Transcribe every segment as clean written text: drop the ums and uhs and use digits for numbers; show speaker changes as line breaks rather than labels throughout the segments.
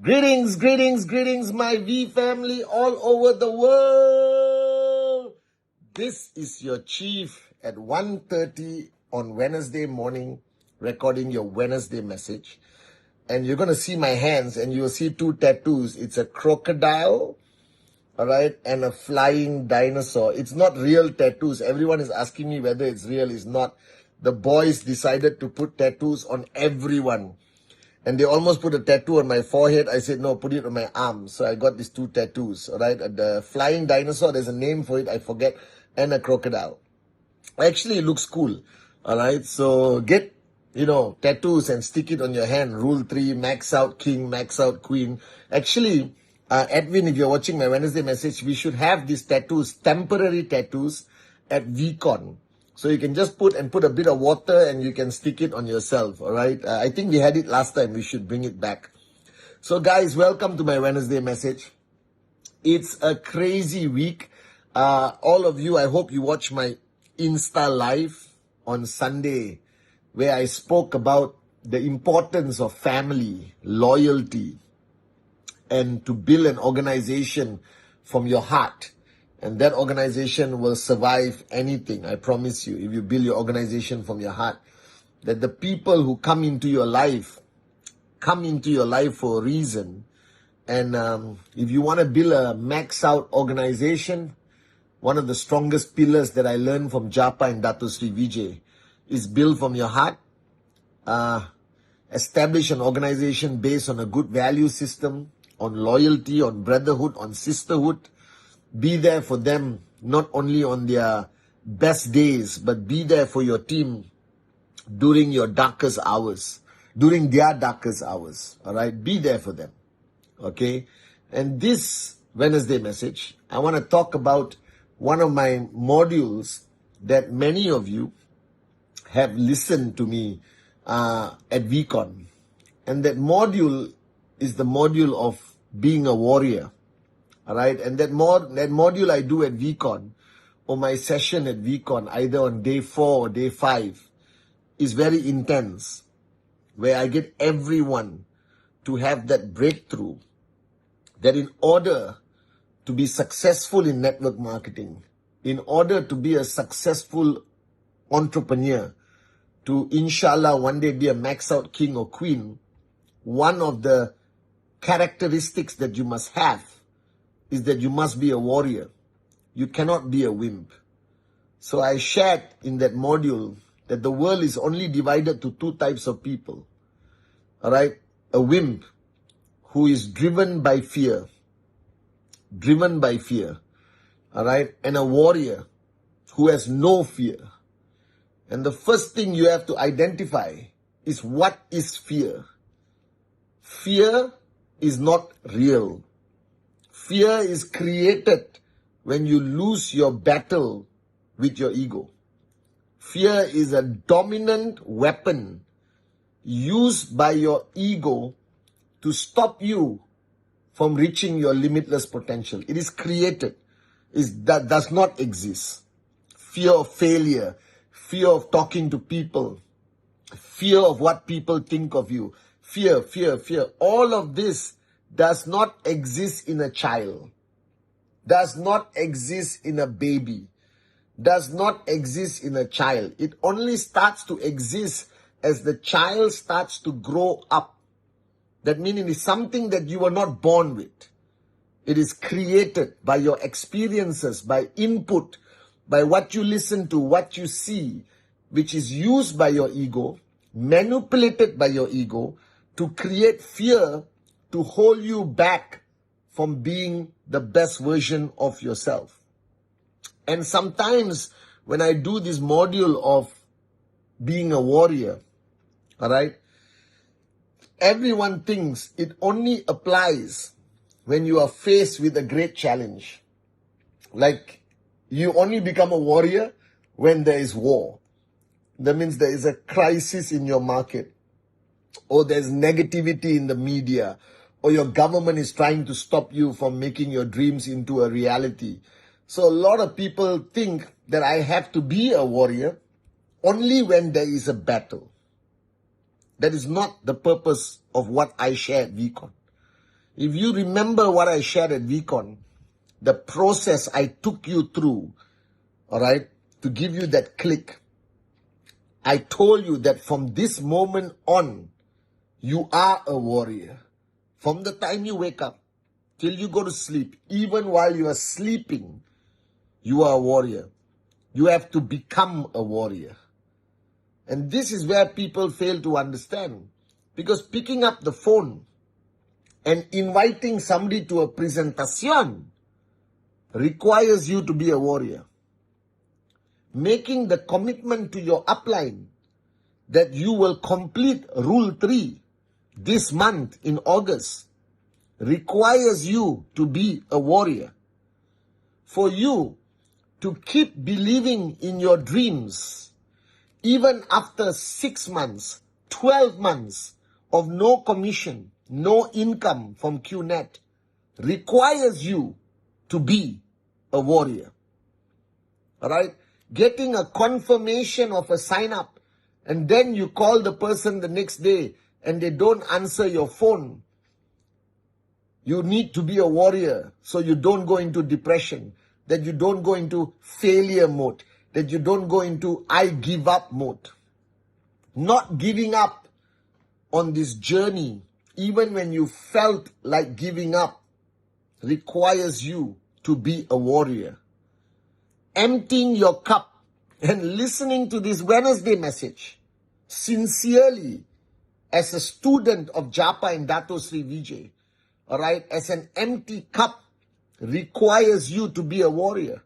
Greetings, greetings, greetings, my V family all over the world. This is your chief at 1:30 on Wednesday morning, recording your Wednesday message. And you're going to see my hands and you'll see two tattoos. It's a crocodile, all right, and a flying dinosaur. It's not real tattoos. Everyone is asking me whether it's real. It's not. The boys decided to put tattoos on everyone. And they almost put a tattoo on my forehead. I said, no, put it on my arm. So I got these two tattoos, all right? The flying dinosaur, there's a name for it, I forget, and a crocodile. Actually, it looks cool, all right? So get, tattoos and stick it on your hand. Rule 3, max out king, max out queen. Actually, Edwin, if you're watching my Wednesday message, we should have these tattoos, temporary tattoos at VCon. So you can just put a bit of water and you can stick it on yourself, all right? I think we had it last time. We should bring it back. So guys, welcome to my Wednesday message. It's a crazy week. All of you, I hope you watch my Insta Live on Sunday, where I spoke about the importance of family, loyalty, and to build an organization from your heart. And that organization will survive anything, I promise you, if you build your organization from your heart. That the people who come into your life for a reason. And if you want to build a max out organization, one of the strongest pillars that I learned from Japa and Dato Sri Vijay is build from your heart. Establish an organization based on a good value system, on loyalty, on brotherhood, on sisterhood. Be there for them, not only on their best days, but be there for your team during your darkest hours, during their darkest hours, all right? Be there for them, okay? And this Wednesday message, I want to talk about one of my modules that many of you have listened to me at VCon. And that module is the module of being a warrior. All right, and that module I do at VCon, or my session at VCon, either on day 4 or day 5, is very intense, where I get everyone to have that breakthrough, that in order to be successful in network marketing, in order to be a successful entrepreneur, to inshallah one day be a max out king or queen, one of the characteristics that you must have is that you must be a warrior. You cannot be a wimp. So I shared in that module that the world is only divided to 2 types of people. All right? A wimp who is driven by fear. All right? And a warrior who has no fear. And the first thing you have to identify is what is fear. Fear is not real. Fear is created when you lose your battle with your ego. Fear is a dominant weapon used by your ego to stop you from reaching your limitless potential. It is created. That does not exist. Fear of failure, fear of talking to people, fear of what people think of you, fear. All of this does not exist in a child, does not exist in a baby, does not exist in a child. It only starts to exist as the child starts to grow up. That meaning it's something that you were not born with. It is created by your experiences, by input, by what you listen to, what you see, which is used by your ego, manipulated by your ego to create fear to hold you back from being the best version of yourself. And sometimes when I do this module of being a warrior, all right, everyone thinks it only applies when you are faced with a great challenge. Like you only become a warrior when there is war. That means there is a crisis in your market, or there's negativity in the media, or your government is trying to stop you from making your dreams into a reality. So a lot of people think that I have to be a warrior only when there is a battle. That is not the purpose of what I share at VCon. If you remember what I shared at VCon, the process I took you through, all right, to give you that click, I told you that from this moment on, you are a warrior. From the time you wake up till you go to sleep, even while you are sleeping, you are a warrior. You have to become a warrior. And this is where people fail to understand. Because picking up the phone and inviting somebody to a presentation requires you to be a warrior. Making the commitment to your upline that you will complete Rule 3 this month in August requires you to be a warrior. For you to keep believing in your dreams, even after 6 months, 12 months of no commission, no income from QNet, requires you to be a warrior. All right? Getting a confirmation of a sign up and then you call the person the next day and they don't answer your phone. You need to be a warrior so you don't go into depression, that you don't go into failure mode, that you don't go into I give up mode. Not giving up on this journey, even when you felt like giving up, requires you to be a warrior. Emptying your cup and listening to this Wednesday message sincerely as a student of Japa and Dato Sri Vijay, all right, as an empty cup requires you to be a warrior.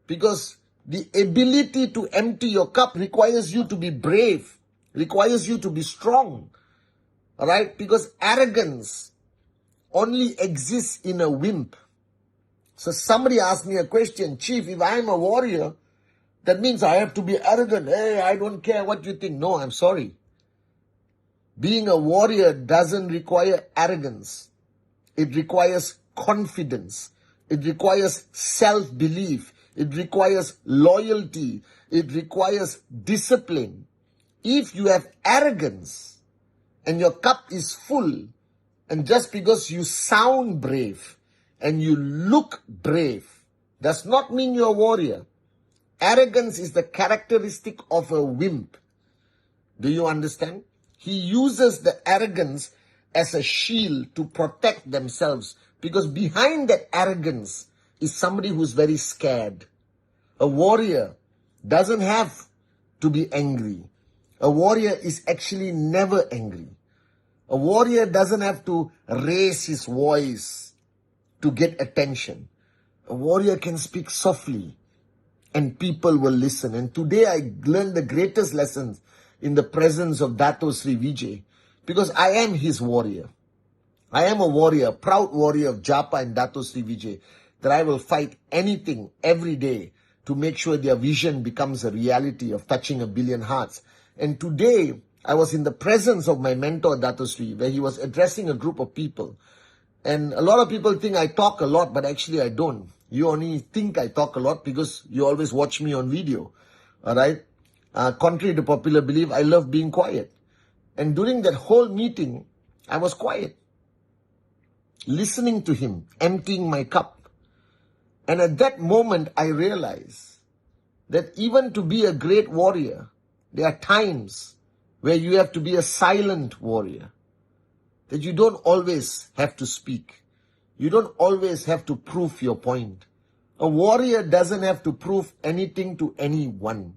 Because the ability to empty your cup requires you to be brave, requires you to be strong, all right, because arrogance only exists in a wimp. So somebody asked me a question, Chief, if I'm a warrior, that means I have to be arrogant. Hey, I don't care what you think. No, I'm sorry. Being a warrior doesn't require arrogance. It requires confidence. It requires self-belief. It requires loyalty. It requires discipline. If you have arrogance and your cup is full, and just because you sound brave and you look brave, does not mean you're a warrior. Arrogance is the characteristic of a wimp. Do you understand? He uses the arrogance as a shield to protect themselves, because behind that arrogance is somebody who's very scared. A warrior doesn't have to be angry. A warrior is actually never angry. A warrior doesn't have to raise his voice to get attention. A warrior can speak softly and people will listen. And today I learned the greatest lessons in the presence of Dato Sri Vijay, because I am his warrior. I am a warrior, a proud warrior of Japa and Dato Sri Vijay, that I will fight anything every day to make sure their vision becomes a reality of touching 1 billion hearts. And today, I was in the presence of my mentor, Dato Sri, where he was addressing a group of people. And a lot of people think I talk a lot, but actually I don't. You only think I talk a lot because you always watch me on video. All right? Contrary to popular belief, I love being quiet. And during that whole meeting, I was quiet, listening to him, emptying my cup. And at that moment, I realized that even to be a great warrior, there are times where you have to be a silent warrior. That you don't always have to speak. You don't always have to prove your point. A warrior doesn't have to prove anything to anyone.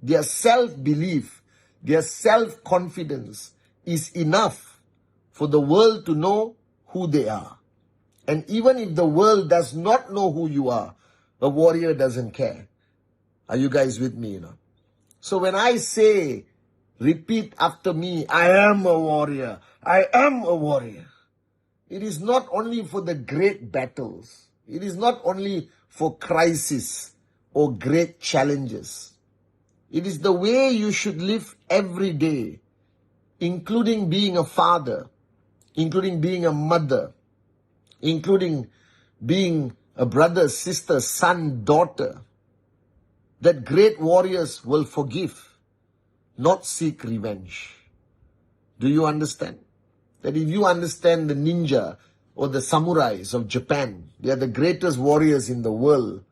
Their self-belief, their self-confidence is enough for the world to know who they are. And even if the world does not know who you are, a warrior doesn't care. Are you guys with me? So when I say, repeat after me, I am a warrior, I am a warrior, it is not only for the great battles. It is not only for crisis or great challenges. It is the way you should live every day, including being a father, including being a mother, including being a brother, sister, son, daughter, that great warriors will forgive, not seek revenge. Do you understand? That if you understand the ninja or the samurais of Japan, they are the greatest warriors in the world.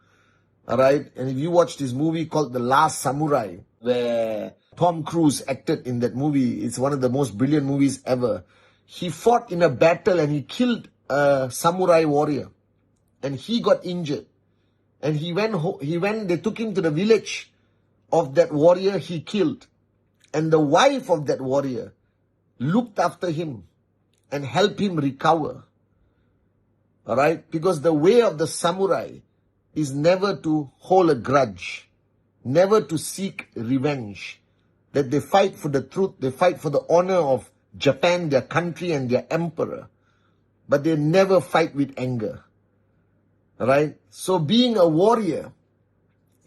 Alright? And if you watch this movie called The Last Samurai, where Tom Cruise acted in that movie, it's one of the most brilliant movies ever. He fought in a battle and he killed a samurai warrior. And he got injured. And they took him to the village of that warrior he killed. And the wife of that warrior looked after him and helped him recover. Alright? Because the way of the samurai is never to hold a grudge, never to seek revenge. That they fight for the truth, they fight for the honor of Japan, their country and their emperor. But they never fight with anger. Alright? So being a warrior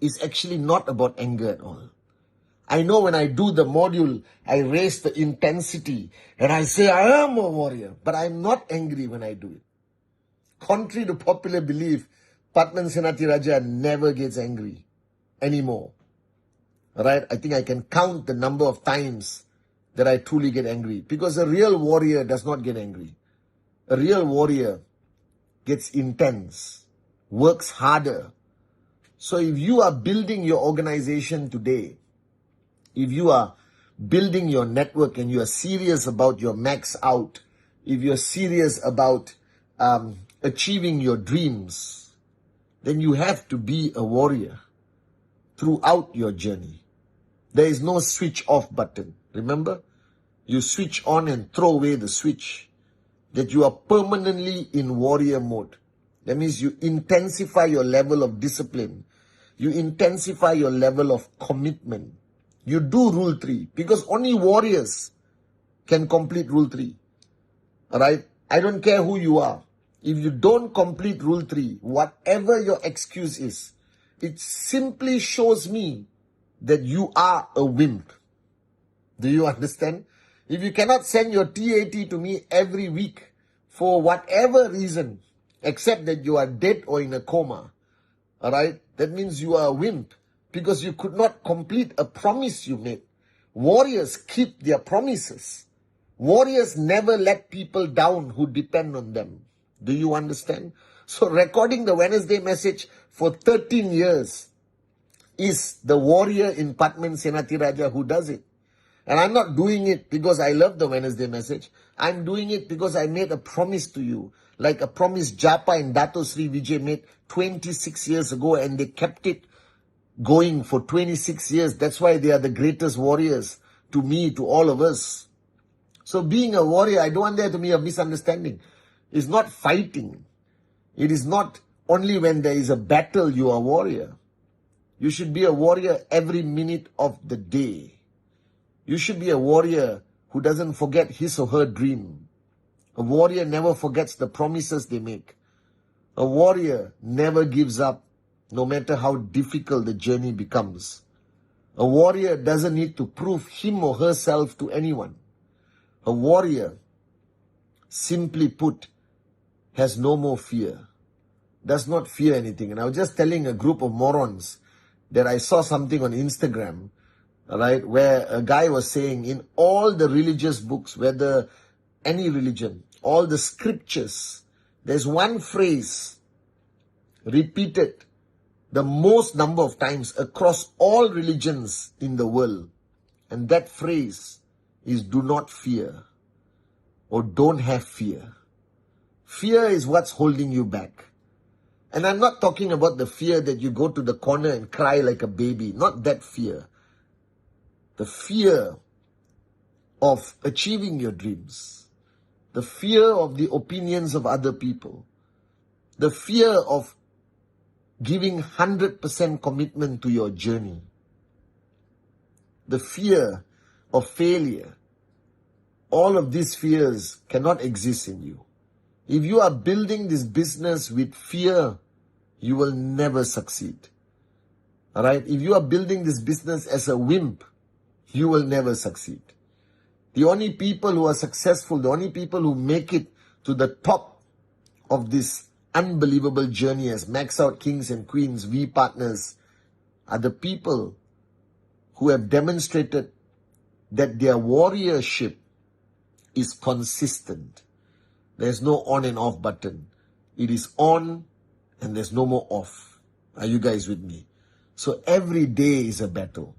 is actually not about anger at all. I know when I do the module, I raise the intensity and I say I am a warrior, but I'm not angry when I do it. Contrary to popular belief, Pathman Senathirajah never gets angry anymore. Alright? I think I can count the number of times that I truly get angry. Because a real warrior does not get angry. A real warrior gets intense, works harder. So if you are building your organization today, if you are building your network and you are serious about your max out, if you're serious about achieving your dreams, then you have to be a warrior throughout your journey. There is no switch off button. Remember? You switch on and throw away the switch. That you are permanently in warrior mode. That means you intensify your level of discipline. You intensify your level of commitment. You do Rule 3 because only warriors can complete Rule 3. Alright? I don't care who you are. If you don't complete Rule 3, whatever your excuse is, it simply shows me that you are a wimp. Do you understand? If you cannot send your TAT to me every week for whatever reason, except that you are dead or in a coma, alright, that means you are a wimp because you could not complete a promise you made. Warriors keep their promises. Warriors never let people down who depend on them. Do you understand? So recording the Wednesday message for 13 years is the warrior in Pathman Senathirajah who does it. And I'm not doing it because I love the Wednesday message. I'm doing it because I made a promise to you. Like a promise Japa and Dato Sri Vijay made 26 years ago and they kept it going for 26 years. That's why they are the greatest warriors to me, to all of us. So being a warrior, I don't want there to be a misunderstanding. It's not fighting. It is not only when there is a battle you are a warrior. You should be a warrior every minute of the day. You should be a warrior who doesn't forget his or her dream. A warrior never forgets the promises they make. A warrior never gives up, no matter how difficult the journey becomes. A warrior doesn't need to prove him or herself to anyone. A warrior, simply put, has no more fear, does not fear anything. And I was just telling a group of morons that I saw something on Instagram, right, where a guy was saying in all the religious books, whether any religion, all the scriptures, there's one phrase repeated the most number of times across all religions in the world. And that phrase is do not fear or don't have fear. Fear is what's holding you back. And I'm not talking about the fear that you go to the corner and cry like a baby. Not that fear. The fear of achieving your dreams. The fear of the opinions of other people. The fear of giving 100% commitment to your journey. The fear of failure. All of these fears cannot exist in you. If you are building this business with fear, you will never succeed. Alright? If you are building this business as a wimp, you will never succeed. The only people who are successful, the only people who make it to the top of this unbelievable journey as Max Out Kings and Queens, V partners, are the people who have demonstrated that their warriorship is consistent. There's no on and off button. It is on and there's no more off. Are you guys with me? So every day is a battle.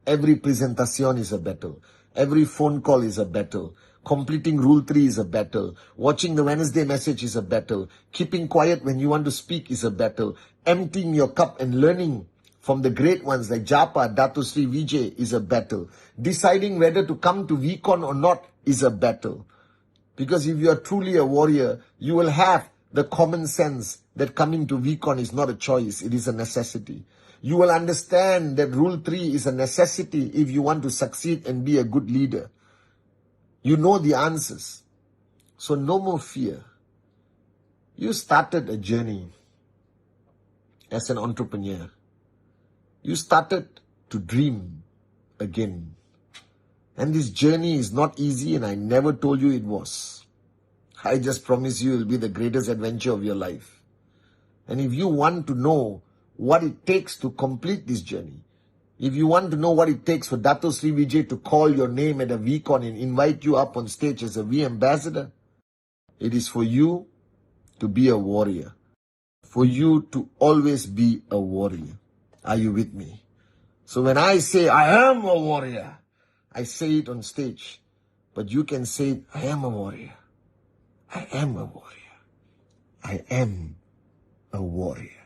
Every presentation is a battle. Every phone call is a battle. Completing Rule 3 is a battle. Watching the Wednesday message is a battle. Keeping quiet when you want to speak is a battle. Emptying your cup and learning from the great ones like Japa, Datu Sri Vijay is a battle. Deciding whether to come to VCon or not is a battle. Because if you are truly a warrior, you will have the common sense that coming to VCon is not a choice, it is a necessity. You will understand that Rule 3 is a necessity if you want to succeed and be a good leader. You know the answers. So no more fear. You started a journey as an entrepreneur. You started to dream again. And this journey is not easy, and I never told you it was. I just promise you it will be the greatest adventure of your life. And if you want to know what it takes to complete this journey, if you want to know what it takes for Dato Sri Vijay to call your name at a VCon and invite you up on stage as a V ambassador, it is for you to be a warrior. For you to always be a warrior. Are you with me? So when I say I am a warrior, I say it on stage. But you can say it, I am a warrior. I am a warrior. I am a warrior.